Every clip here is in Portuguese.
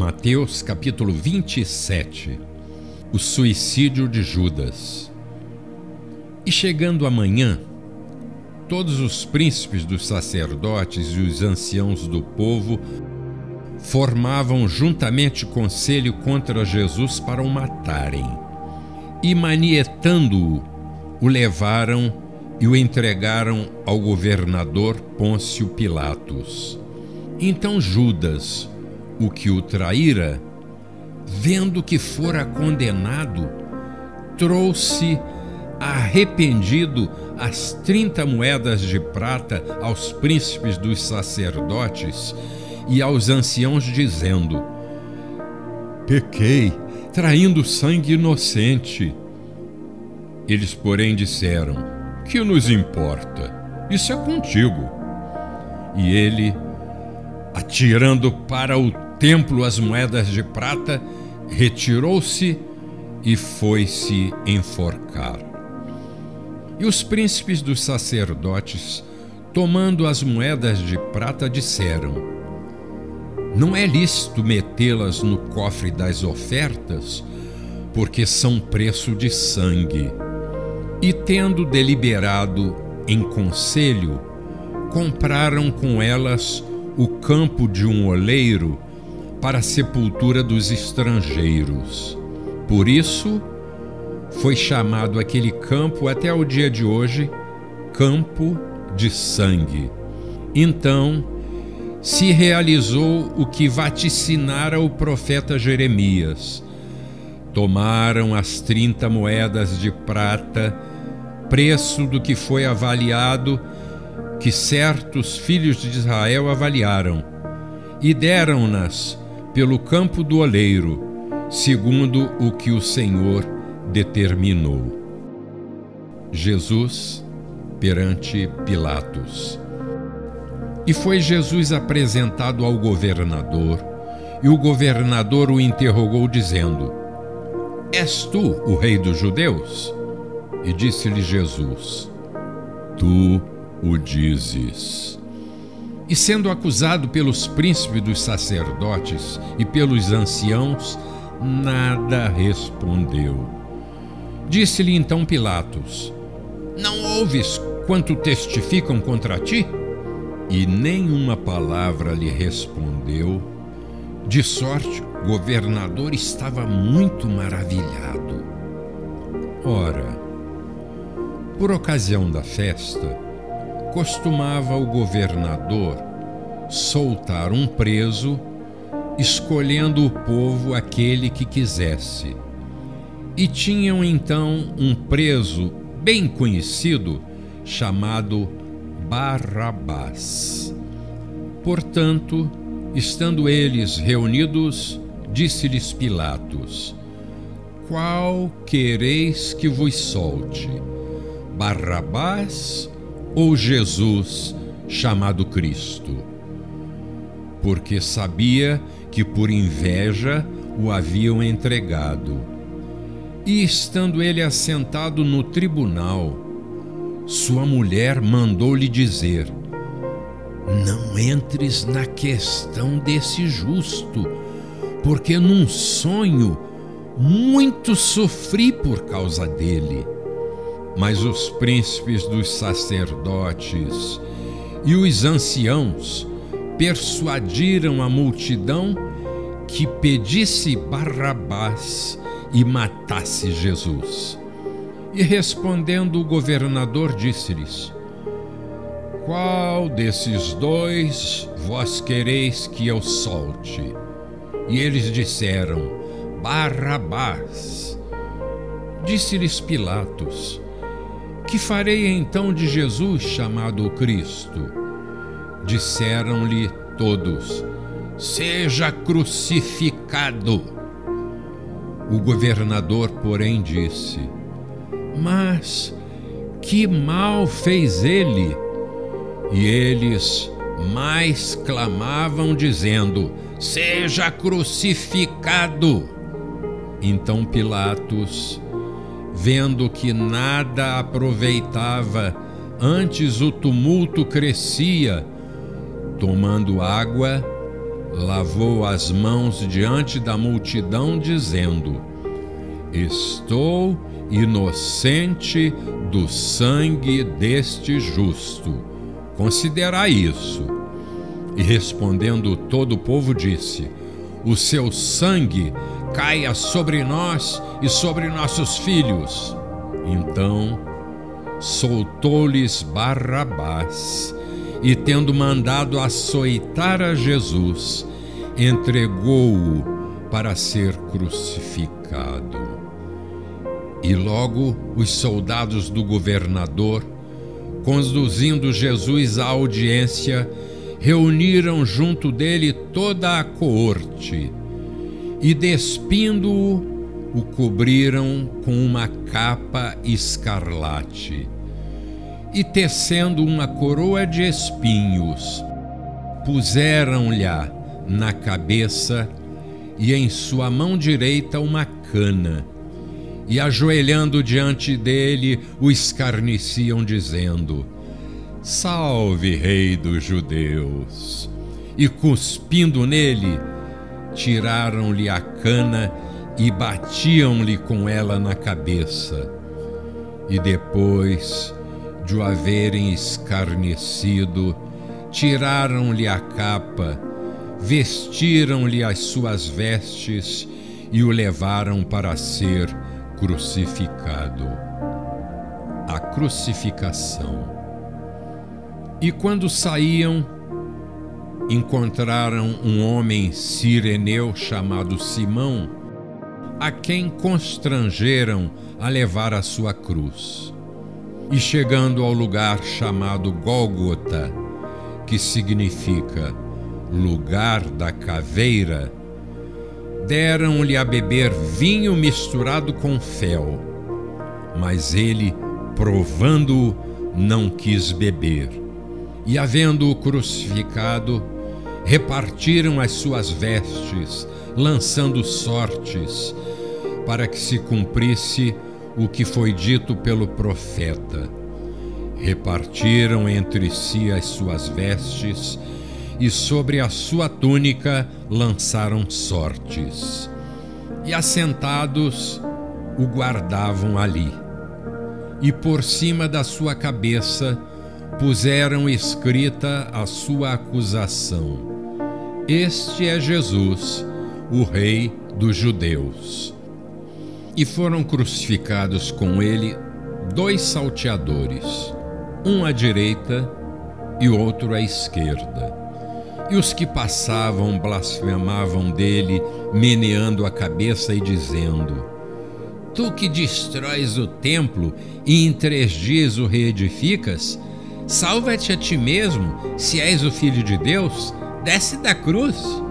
Mateus capítulo 27. O suicídio de Judas. E chegando a manhã, todos os príncipes dos sacerdotes e os anciãos do povo formavam juntamente conselho contra Jesus para o matarem. E manietando-o, o levaram e o entregaram ao governador Pôncio Pilatos. Então Judas, o que o traíra, vendo que fora condenado, trouxe arrependido as 30 moedas de prata aos príncipes dos sacerdotes e aos anciãos, dizendo: pequei, traindo sangue inocente. Eles, porém, disseram: que nos importa? Isso é contigo. E ele, atirando para o templo as moedas de prata, retirou-se e foi-se enforcar. E os príncipes dos sacerdotes, tomando as moedas de prata, disseram: não é lícito metê-las no cofre das ofertas, porque são preço de sangue. E tendo deliberado em conselho, compraram com elas o campo de um oleiro para a sepultura dos estrangeiros. Por isso, foi chamado aquele campo até o dia de hoje Campo de Sangue. Então, se realizou o que vaticinara o profeta Jeremias. Tomaram as 30 moedas de prata, preço do que foi avaliado, que certos filhos de Israel avaliaram, e deram-nas pelo campo do oleiro, segundo o que o Senhor determinou. Jesus perante Pilatos. E foi Jesus apresentado ao governador, e o governador o interrogou, dizendo: és tu o rei dos judeus? E disse-lhe Jesus: tu o dizes. E sendo acusado pelos príncipes dos sacerdotes e pelos anciãos, nada respondeu. Disse-lhe então Pilatos: não ouves quanto testificam contra ti? E nenhuma palavra lhe respondeu, de sorte o governador estava muito maravilhado. Ora, por ocasião da festa, costumava o governador soltar um preso, escolhendo o povo aquele que quisesse. E tinham então um preso bem conhecido, chamado Barrabás. Portanto, estando eles reunidos, disse-lhes Pilatos: qual quereis que vos solte, Barrabás ou Jesus, chamado Cristo? Porque sabia que por inveja o haviam entregado. E estando ele assentado no tribunal, sua mulher mandou-lhe dizer: não entres na questão desse justo, porque num sonho muito sofri por causa dele. Mas os príncipes dos sacerdotes e os anciãos persuadiram a multidão que pedisse Barrabás e matasse Jesus. E respondendo o governador, disse-lhes: qual desses dois vós quereis que eu solte? E eles disseram: Barrabás. Disse-lhes Pilatos: que farei então de Jesus, chamado o Cristo? Disseram-lhe todos: seja crucificado. O governador, porém, disse: mas que mal fez ele? E eles mais clamavam, dizendo: seja crucificado. Então Pilatos, vendo que nada aproveitava, antes o tumulto crescia, tomando água, lavou as mãos diante da multidão, dizendo: Estou inocente do sangue deste justo. Considerai isso. E respondendo todo o povo disse: O seu sangue caia sobre nós e sobre nossos filhos. Então soltou-lhes Barrabás, e tendo mandado açoitar a Jesus, entregou-o para ser crucificado. E logo os soldados do governador, conduzindo Jesus à audiência, reuniram junto dele toda a coorte, e despindo-o, o cobriram com uma capa escarlate, e tecendo uma coroa de espinhos, puseram-lhe na cabeça e em sua mão direita uma cana, e ajoelhando diante dele o escarneciam, dizendo: Salve, Rei dos Judeus! E cuspindo nele, tiraram-lhe a cana e batiam-lhe com ela na cabeça. E depois de o haverem escarnecido, tiraram-lhe a capa, vestiram-lhe as suas vestes e o levaram para ser crucificado. A crucificação. E quando saíam, encontraram um homem cireneu chamado Simão, a quem constrangeram a levar a sua cruz. E chegando ao lugar chamado Gólgota, que significa lugar da caveira, deram-lhe a beber vinho misturado com fel, mas ele, provando-o, não quis beber. E, havendo-o crucificado, repartiram as suas vestes, lançando sortes, para que se cumprisse o que foi dito pelo profeta. Repartiram entre si as suas vestes, e sobre a sua túnica lançaram sortes. E assentados o guardavam ali. E por cima da sua cabeça puseram escrita a sua acusação: Este é Jesus, o Rei dos Judeus. E foram crucificados com ele 2 salteadores, um à direita e outro à esquerda. E os que passavam blasfemavam dele, meneando a cabeça e dizendo: Tu que destróis o templo e em 3 dias o reedificas, salva-te a ti mesmo, se és o Filho de Deus, desce da cruz.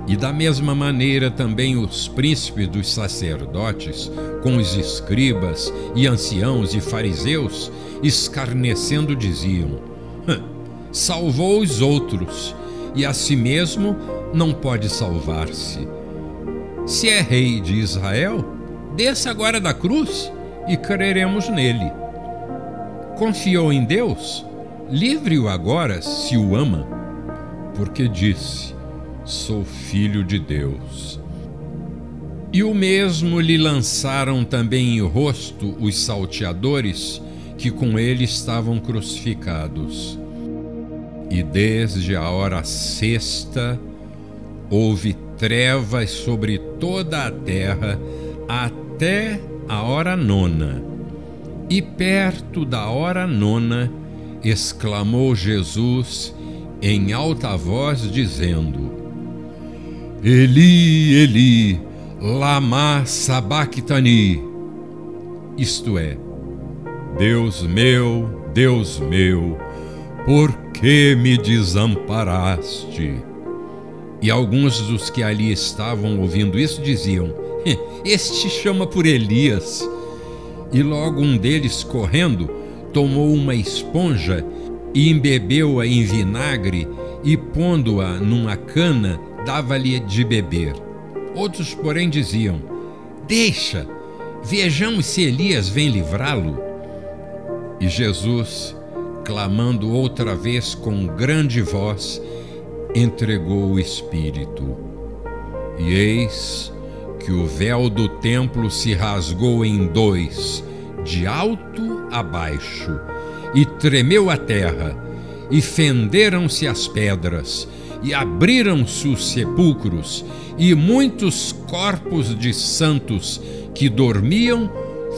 E da mesma maneira também os príncipes dos sacerdotes, com os escribas e anciãos e fariseus, escarnecendo, diziam: Salvou os outros, e a si mesmo não pode salvar-se. Se é rei de Israel, desça agora da cruz e creremos nele. Confiou em Deus? Livre-o agora, se o ama, porque disse: Sou filho de Deus. E o mesmo lhe lançaram também em rosto os salteadores que com ele estavam crucificados. E desde a hora 6ª houve trevas sobre toda a terra até a hora 9ª. E perto da hora 9ª exclamou Jesus em alta voz, dizendo: Eli, Eli, lama sabachthani. Isto é: Deus meu, por que me desamparaste? E alguns dos que ali estavam ouvindo isso diziam: Este chama por Elias. E logo um deles, correndo, tomou uma esponja e embebeu-a em vinagre e, pondo-a numa cana, dava-lhe de beber. Outros, porém, diziam: Deixa, vejamos se Elias vem livrá-lo. E Jesus, clamando outra vez com grande voz, entregou o Espírito. E eis que o véu do templo se rasgou em dois, de alto a baixo, e tremeu a terra, e fenderam-se as pedras, e abriram-se os sepulcros, e muitos corpos de santos que dormiam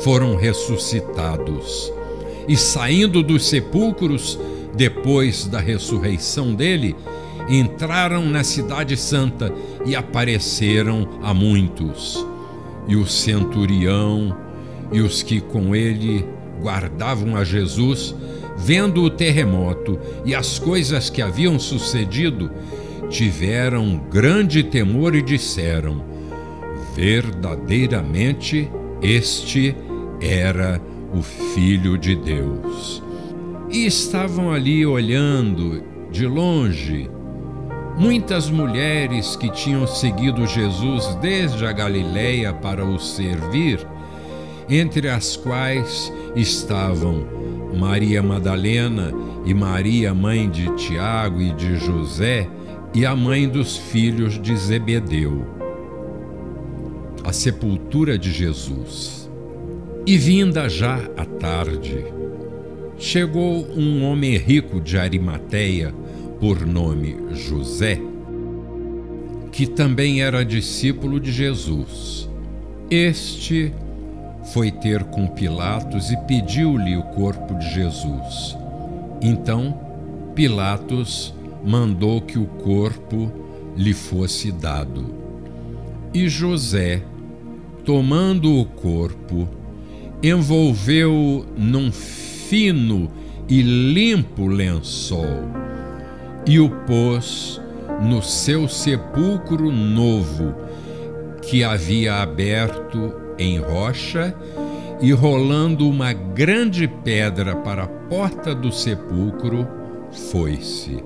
foram ressuscitados. E saindo dos sepulcros, depois da ressurreição dele, entraram na cidade santa e apareceram a muitos. E o centurião e os que com ele guardavam a Jesus, vendo o terremoto e as coisas que haviam sucedido, tiveram grande temor e disseram: verdadeiramente este era o Filho de Deus. E estavam ali olhando de longe muitas mulheres que tinham seguido Jesus desde a Galileia para o servir, entre as quais estavam Maria Madalena e Maria, mãe de Tiago e de José, e a mãe dos filhos de Zebedeu. A sepultura de Jesus. E vinda já a tarde, chegou um homem rico de Arimateia, por nome José, que também era discípulo de Jesus. Este foi ter com Pilatos e pediu-lhe o corpo de Jesus. Então Pilatos mandou que o corpo lhe fosse dado. E José, tomando o corpo, envolveu-o num fino e limpo lençol e o pôs no seu sepulcro novo, que havia aberto em rocha, e rolando uma grande pedra para a porta do sepulcro, foi-se.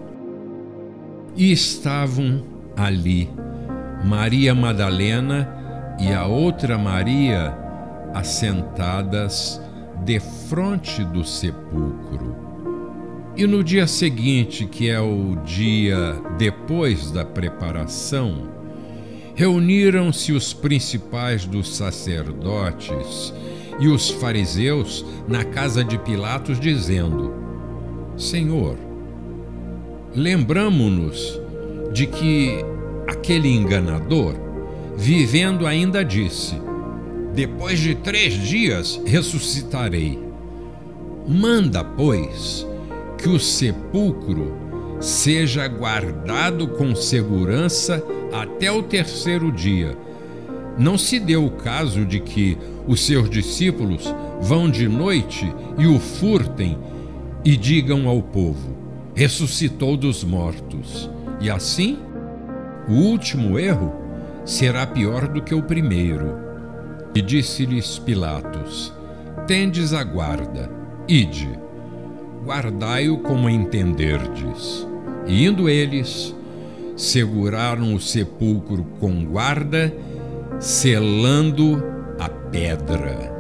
E estavam ali Maria Madalena e a outra Maria assentadas defronte do sepulcro. E no dia seguinte, que é o dia depois da preparação, reuniram-se os principais dos sacerdotes e os fariseus na casa de Pilatos, dizendo: Senhor, lembramo-nos de que aquele enganador, vivendo ainda, disse: depois de 3 dias ressuscitarei. Manda, pois, que o sepulcro seja guardado com segurança até o 3º dia. Não se deu o caso de que os seus discípulos vão de noite e o furtem e digam ao povo: ressuscitou dos mortos. E assim, o último erro será pior do que o primeiro. E disse-lhes Pilatos: tendes a guarda, ide, guardai-o como entenderdes. E indo eles, seguraram o sepulcro com guarda, selando a pedra.